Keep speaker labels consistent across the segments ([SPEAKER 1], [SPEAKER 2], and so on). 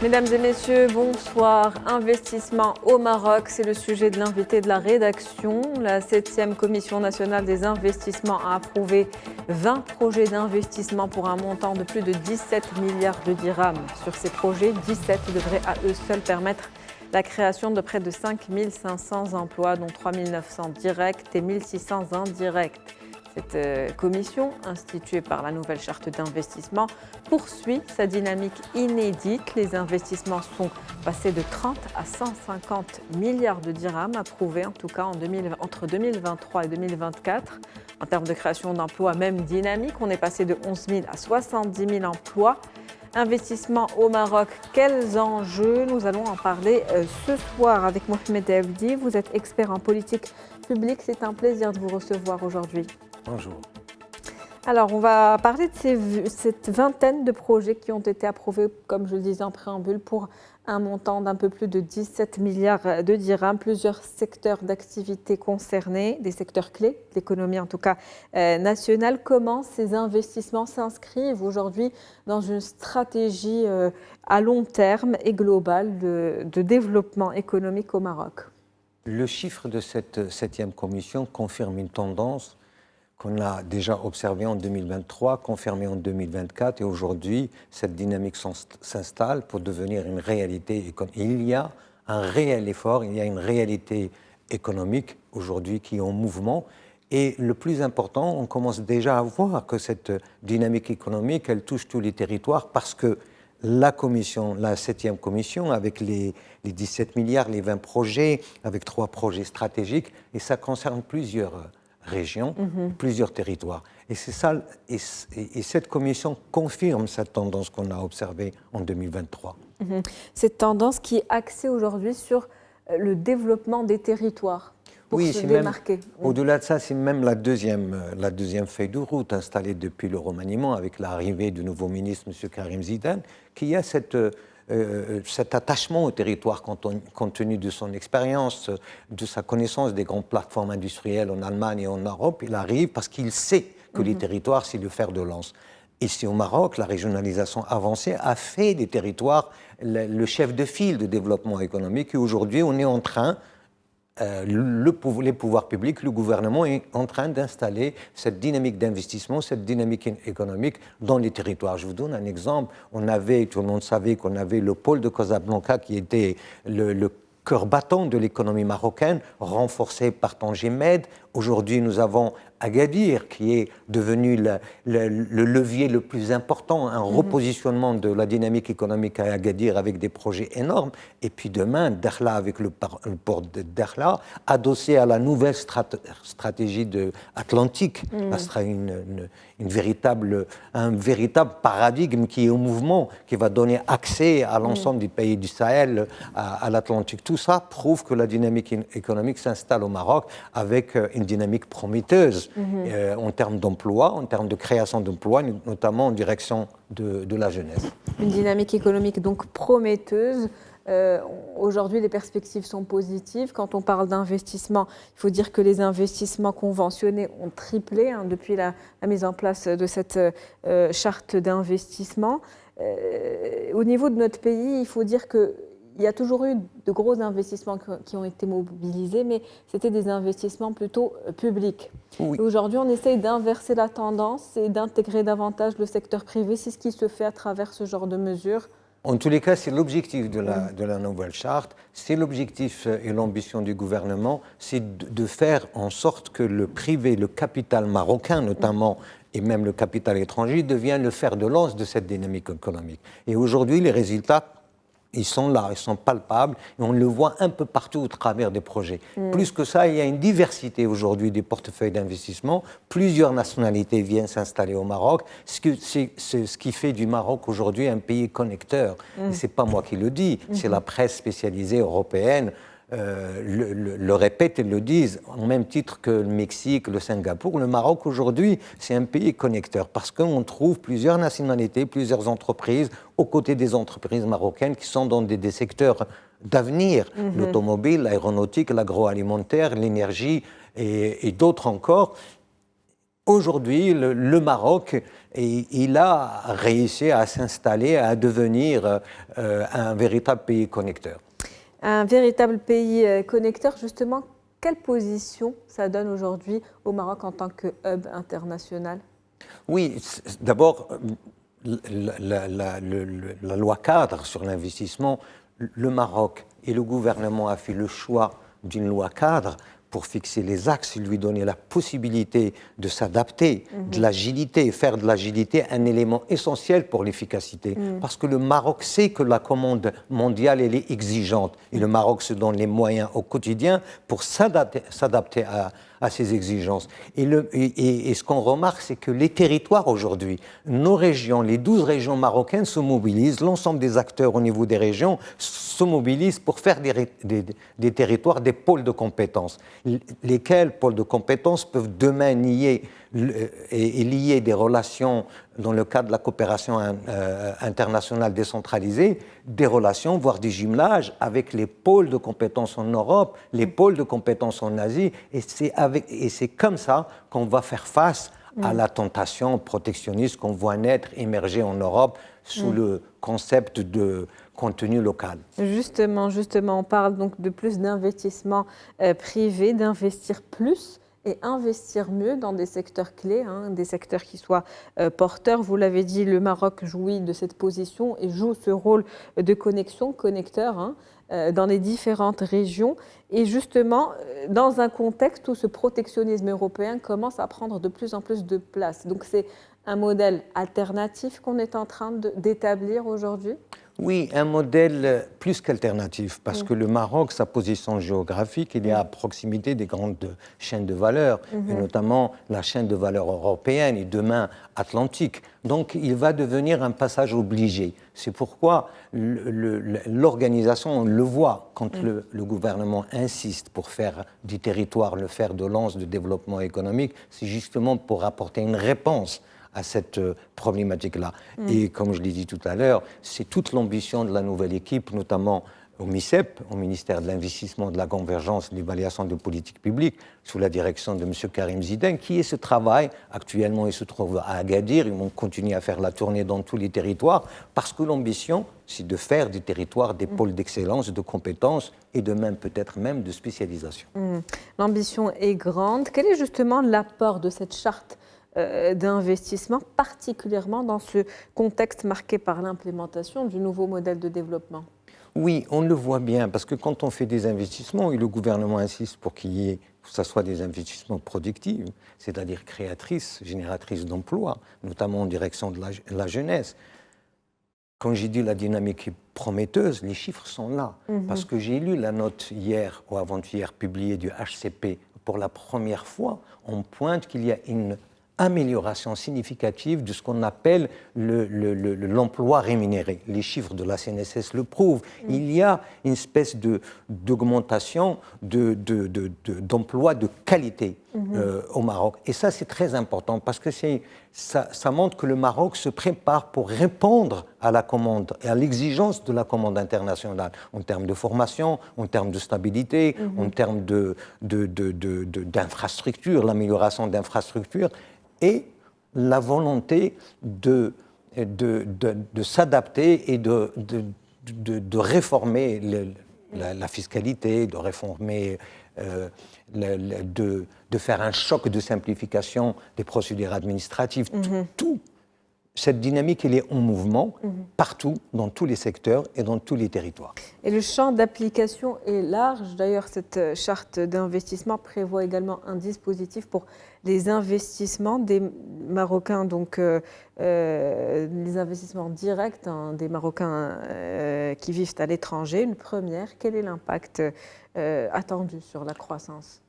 [SPEAKER 1] Mesdames et messieurs, bonsoir. Investissement au Maroc, c'est le sujet de l'invité de la rédaction. La 7e Commission nationale des investissements a approuvé 20 projets d'investissement pour un montant de plus de 17 milliards de dirhams. Sur ces projets, 17 devraient à eux seuls permettre la création de près de 5 500 emplois, dont 3 900 directs et 1 600 indirects. Cette commission, instituée par la nouvelle charte d'investissement, poursuit sa dynamique inédite. Les investissements sont passés de 30 à 150 milliards de dirhams, approuvés en tout cas entre 2023 et 2024. En termes de création d'emplois, même dynamique, on est passé de 11 000 à 70 000 emplois. Investissement au Maroc, quels enjeux? Nous allons en parler ce soir avec Mohamed Abdi. Vous êtes expert en politique publique. C'est un plaisir de vous recevoir aujourd'hui.
[SPEAKER 2] Bonjour.
[SPEAKER 1] Alors, on va parler de cette vingtaine de projets qui ont été approuvés, comme je le disais en préambule, pour un montant d'un peu plus de 17 milliards de dirhams. Plusieurs secteurs d'activité concernés, des secteurs clés, l'économie en tout cas nationale. Comment ces investissements s'inscrivent aujourd'hui dans une stratégie à long terme et globale de développement économique au Maroc?
[SPEAKER 2] Le chiffre de cette 7e commission confirme une tendance qu'on a déjà observé en 2023, confirmé en 2024, et aujourd'hui, cette dynamique s'installe pour devenir une réalité. Il y a un réel effort, il y a une réalité économique aujourd'hui qui est en mouvement. Et le plus important, on commence déjà à voir que cette dynamique économique, elle touche tous les territoires parce que la commission, la 7e commission, avec les 17 milliards, les 20 projets, avec 3 projets stratégiques, et ça concerne plusieurs régions, plusieurs territoires. Et c'est ça, et cette commission confirme cette tendance qu'on a observée en 2023.
[SPEAKER 1] Cette tendance qui est axée aujourd'hui sur le développement des territoires pour se démarquer.
[SPEAKER 2] Au-delà de ça, c'est même la deuxième feuille de route installée depuis le remaniement avec l'arrivée du nouveau ministre, M. Karim Zidane, qui a cet attachement au territoire compte tenu de son expérience, de sa connaissance des grandes plateformes industrielles en Allemagne et en Europe. Il arrive parce qu'il sait que les territoires, c'est le fer de lance. Ici au Maroc, la régionalisation avancée a fait des territoires le chef de file de développement économique. Et aujourd'hui, on est en train, les pouvoirs publics, le gouvernement est en train d'installer cette dynamique d'investissement, cette dynamique économique dans les territoires. Je vous donne un exemple. Tout le monde savait qu'on avait le pôle de Casablanca qui était le cœur battant de l'économie marocaine, renforcé par Tangimed. Aujourd'hui, nous avons Agadir, qui est devenu le levier le plus important, un repositionnement de la dynamique économique à Agadir avec des projets énormes. Et puis demain, Dakhla avec le port de Dakhla, adossé à la nouvelle stratégie atlantique. Ça sera un véritable paradigme qui est au mouvement, qui va donner accès à l'ensemble des pays du Sahel, à l'Atlantique. Tout ça prouve que la dynamique économique s'installe au Maroc avec une dynamique prometteuse en termes d'emploi, en termes de création d'emplois, notamment en direction de la jeunesse.
[SPEAKER 1] Une dynamique économique donc prometteuse. Aujourd'hui, les perspectives sont positives. Quand on parle d'investissement, il faut dire que les investissements conventionnés ont triplé depuis la mise en place de cette charte d'investissement. Au niveau de notre pays, il faut dire qu'il y a toujours eu de gros investissements qui ont été mobilisés, mais c'était des investissements plutôt publics. Oui. Aujourd'hui, on essaye d'inverser la tendance et d'intégrer davantage le secteur privé. C'est ce qui se fait à travers ce genre de mesures.
[SPEAKER 2] En tous les cas, c'est l'objectif de la nouvelle charte, c'est l'objectif et l'ambition du gouvernement, c'est de faire en sorte que le privé, le capital marocain notamment, et même le capital étranger, devienne le fer de lance de cette dynamique économique. Et aujourd'hui, les résultats, ils sont là, ils sont palpables, et on le voit un peu partout au travers des projets. Plus que ça, il y a une diversité aujourd'hui des portefeuilles d'investissement. Plusieurs nationalités viennent s'installer au Maroc, c'est ce qui fait du Maroc aujourd'hui un pays connecteur. Et ce n'est pas moi qui le dis, c'est la presse spécialisée européenne. Le répètent et le disent, au même titre que le Mexique, le Singapour. Le Maroc, aujourd'hui, c'est un pays connecteur parce qu'on trouve plusieurs nationalités, plusieurs entreprises aux côtés des entreprises marocaines qui sont dans des secteurs d'avenir, l'automobile, l'aéronautique, l'agroalimentaire, l'énergie et d'autres encore. aujourd'hui, le Maroc, il a réussi à s'installer, à devenir un véritable pays connecteur.
[SPEAKER 1] Un véritable pays connecteur, justement, quelle position ça donne aujourd'hui au Maroc en tant que hub international?
[SPEAKER 2] Oui, d'abord, la loi cadre sur l'investissement, le Maroc et le gouvernement a fait le choix d'une loi cadre pour fixer les axes, lui donner la possibilité de s'adapter, de l'agilité, faire de l'agilité un élément essentiel pour l'efficacité. Parce que le Maroc sait que la commande mondiale, elle est exigeante. Et le Maroc se donne les moyens au quotidien pour s'adapter à ces exigences. Et ce qu'on remarque, c'est que les territoires aujourd'hui, nos régions, les 12 régions marocaines se mobilisent, l'ensemble des acteurs au niveau des régions se mobilisent pour faire des territoires, des pôles de compétences. Lesquels pôles de compétences peuvent demain lier des relations dans le cadre de la coopération internationale décentralisée, des relations, voire des jumelages avec les pôles de compétences en Europe, les pôles de compétences en Asie, et c'est comme ça qu'on va faire face à la tentation protectionniste qu'on voit naître, émerger en Europe sous le concept de contenu local.
[SPEAKER 1] Justement, on parle donc de plus d'investissement privé, d'investir plus et investir mieux dans des secteurs clés, des secteurs qui soient porteurs. Vous l'avez dit, le Maroc jouit de cette position et joue ce rôle de connecteur dans les différentes régions. Et justement, dans un contexte où ce protectionnisme européen commence à prendre de plus en plus de place. Donc c'est un modèle alternatif qu'on est en train d'établir aujourd'hui?
[SPEAKER 2] Oui, un modèle plus qu'alternatif, parce que le Maroc, sa position géographique, il est à proximité des grandes chaînes de valeur, et notamment la chaîne de valeur européenne et demain atlantique. Donc il va devenir un passage obligé. C'est pourquoi l'organisation, on le voit, quand le gouvernement insiste pour faire du territoire le fer de lance de développement économique, c'est justement pour apporter une réponse à cette problématique-là. Et comme je l'ai dit tout à l'heure, c'est toute l'ambition de la nouvelle équipe, notamment au MICEP, au ministère de l'Investissement, de la Convergence, de l'Évaluation de politique publique, sous la direction de M. Karim Zidane, qui est ce travail. Actuellement, il se trouve à Agadir. Ils vont continuer à faire la tournée dans tous les territoires, parce que l'ambition, c'est de faire des territoires des pôles d'excellence, de compétences et de même, peut-être même, de spécialisation.
[SPEAKER 1] L'ambition est grande. Quel est justement l'apport de cette charte d'investissement, particulièrement dans ce contexte marqué par l'implémentation du nouveau modèle de développement?
[SPEAKER 2] Oui, on le voit bien, parce que quand on fait des investissements, et le gouvernement insiste pour que ce soit des investissements productifs, c'est-à-dire créatrices, génératrices d'emplois, notamment en direction de la jeunesse. Quand j'ai dit la dynamique est prometteuse, les chiffres sont là. Parce que j'ai lu la note hier ou avant-hier publiée du HCP. Pour la première fois, on pointe qu'il y a une amélioration significative de ce qu'on appelle l'emploi rémunéré. Les chiffres de la CNSS le prouvent. Il y a une espèce d'augmentation d'emplois de qualité au Maroc. Et ça, c'est très important parce que ça montre que le Maroc se prépare pour répondre à la commande et à l'exigence de la commande internationale en termes de formation, en termes de stabilité, en termes d'infrastructures, l'amélioration d'infrastructures, et la volonté de s'adapter et de réformer la fiscalité, de réformer, de faire un choc de simplification des procédures administratives. Tout cette dynamique, elle est en mouvement partout, dans tous les secteurs et dans tous les territoires.
[SPEAKER 1] Et le champ d'application est large. D'ailleurs, cette charte d'investissement prévoit également un dispositif pour les investissements des Marocains, donc les investissements directs des Marocains qui vivent à l'étranger. Une première, quel est l'impact attendu sur la croissance ?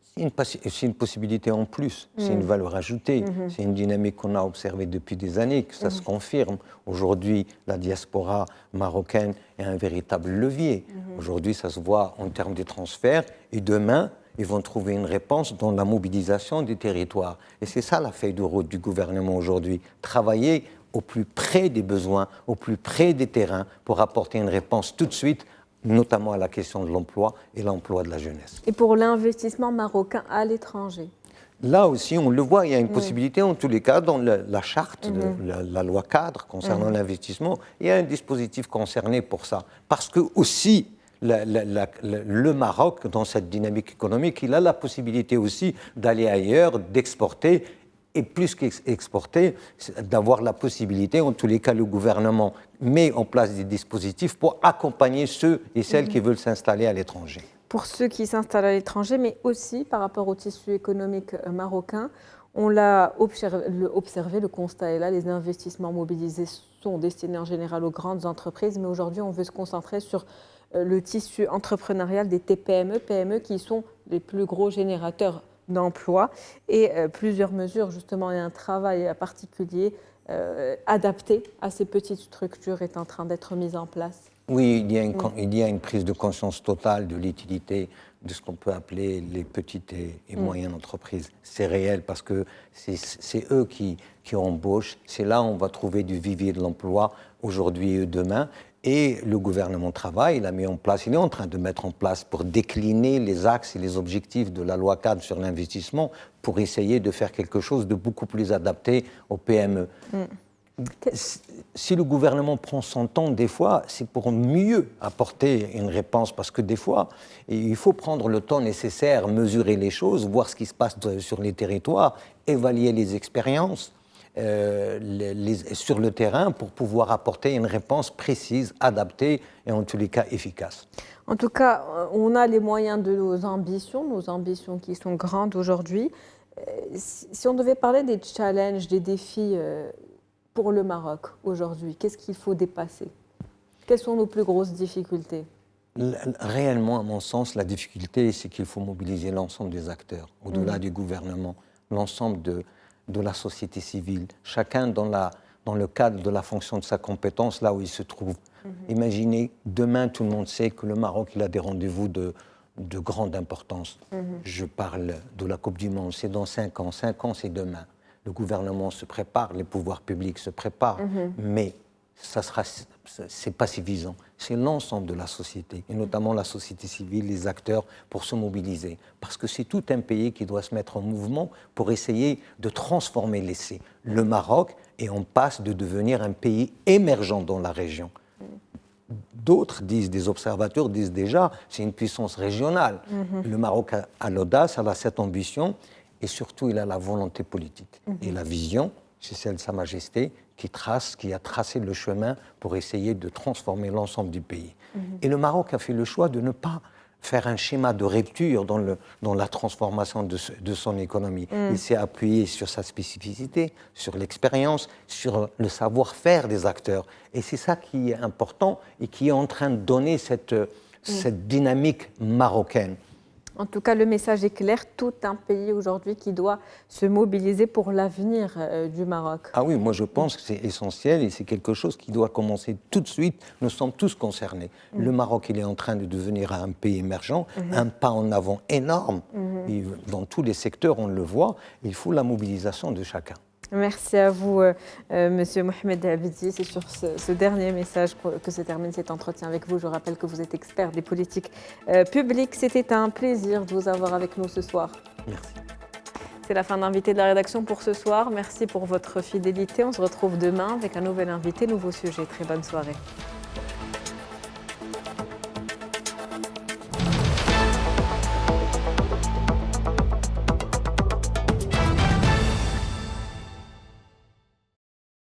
[SPEAKER 2] C'est une possibilité en plus, c'est une valeur ajoutée, c'est une dynamique qu'on a observée depuis des années, que ça se confirme. Aujourd'hui, la diaspora marocaine est un véritable levier. Aujourd'hui, ça se voit en termes de transferts et demain, ils vont trouver une réponse dans la mobilisation des territoires. Et c'est ça la feuille de route du gouvernement aujourd'hui, travailler au plus près des besoins, au plus près des terrains pour apporter une réponse tout de suite, notamment à la question de l'emploi et l'emploi de la jeunesse.
[SPEAKER 1] Et pour l'investissement marocain à l'étranger ?
[SPEAKER 2] Là aussi, on le voit, il y a une possibilité, en tous les cas, dans la charte, la loi cadre concernant l'investissement, il y a un dispositif concerné pour ça. Parce que aussi, le Maroc, dans cette dynamique économique, il a la possibilité aussi d'aller ailleurs, d'exporter, et plus qu'exporter, d'avoir la possibilité, en tous les cas, le gouvernement met en place des dispositifs pour accompagner ceux et celles qui veulent s'installer à l'étranger.
[SPEAKER 1] Pour ceux qui s'installent à l'étranger, mais aussi par rapport au tissu économique marocain, on l'a observé, le constat est là, les investissements mobilisés sont destinés en général aux grandes entreprises, mais aujourd'hui on veut se concentrer sur le tissu entrepreneurial des TPME, PME qui sont les plus gros générateurs d'emplois et plusieurs mesures justement et un travail particulier adapté à ces petites structures est en train d'être mis en place.
[SPEAKER 2] Oui, il y a une prise de conscience totale de l'utilité de ce qu'on peut appeler les petites et moyennes entreprises. C'est réel parce que c'est eux qui embauchent, c'est là où on va trouver du vivier de l'emploi aujourd'hui et demain. Et le gouvernement travaille, il a mis en place, il est en train de mettre en place pour décliner les axes et les objectifs de la loi cadre sur l'investissement pour essayer de faire quelque chose de beaucoup plus adapté aux PME. Si le gouvernement prend son temps, des fois, c'est pour mieux apporter une réponse, parce que des fois, il faut prendre le temps nécessaire, mesurer les choses, voir ce qui se passe sur les territoires, évaluer les expériences sur le terrain pour pouvoir apporter une réponse précise, adaptée et en tous les cas efficace.
[SPEAKER 1] En tout cas, on a les moyens de nos ambitions qui sont grandes aujourd'hui. Si on devait parler des challenges, des défis pour le Maroc aujourd'hui, qu'est-ce qu'il faut dépasser? Quelles sont nos plus grosses difficultés?
[SPEAKER 2] Réellement, à mon sens, la difficulté, c'est qu'il faut mobiliser l'ensemble des acteurs, au-delà du gouvernement, l'ensemble de la société civile, chacun dans le cadre de la fonction de sa compétence, là où il se trouve. Imaginez, demain, tout le monde sait que le Maroc, il a des rendez-vous de grande importance. Je parle de la Coupe du Monde, c'est dans 5 ans. 5 ans, c'est demain. Le gouvernement se prépare, les pouvoirs publics se préparent, mais c'est pas suffisant. C'est l'ensemble de la société, et notamment la société civile, les acteurs, pour se mobiliser. Parce que c'est tout un pays qui doit se mettre en mouvement pour essayer de transformer l'essai. Le Maroc est en passe de devenir un pays émergent dans la région. D'autres disent, des observateurs disent déjà, c'est une puissance régionale. Le Maroc a l'audace, a cette ambition, et surtout, il a la volonté politique. Et la vision, c'est celle de Sa Majesté, qui a tracé le chemin pour essayer de transformer l'ensemble du pays. Et le Maroc a fait le choix de ne pas faire un schéma de rupture dans la transformation de son économie. Il s'est appuyé sur sa spécificité, sur l'expérience, sur le savoir-faire des acteurs. Et c'est ça qui est important et qui est en train de donner cette dynamique marocaine.
[SPEAKER 1] En tout cas, le message est clair, tout un pays aujourd'hui qui doit se mobiliser pour l'avenir du Maroc.
[SPEAKER 2] Ah oui, moi je pense que c'est essentiel et c'est quelque chose qui doit commencer tout de suite. Nous sommes tous concernés. Le Maroc, il est en train de devenir un pays émergent, un pas en avant énorme. Et dans tous les secteurs, on le voit. Il faut la mobilisation de chacun.
[SPEAKER 1] Merci à vous, Monsieur Mohamed Abidi. C'est sur ce dernier message que se termine cet entretien avec vous. Je rappelle que vous êtes expert des politiques publiques. C'était un plaisir de vous avoir avec nous ce soir.
[SPEAKER 2] Merci.
[SPEAKER 1] C'est la fin d'Invité de la rédaction pour ce soir. Merci pour votre fidélité. On se retrouve demain avec un nouvel invité, nouveau sujet. Très bonne soirée.